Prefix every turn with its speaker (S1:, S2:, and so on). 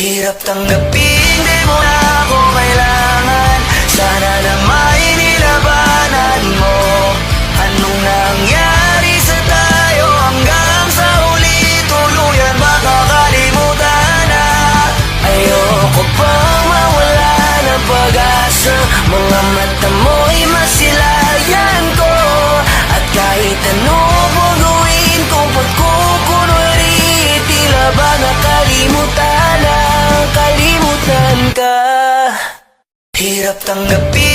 S1: Hirap tanggapin, di mo na ako kailangan. Sana na may nilabanan mo. Anong nangyari sa tayo hanggang sa huli? Tuluyan makakalimutan na. Ayoko pang mawala ng pag-asa. Mga mata mo'y masilayan ko. At kahit ano mo gawin ko, pagkukunwari, tila ba nakalimutan na, kalimutan ka. Hirap tanggapin.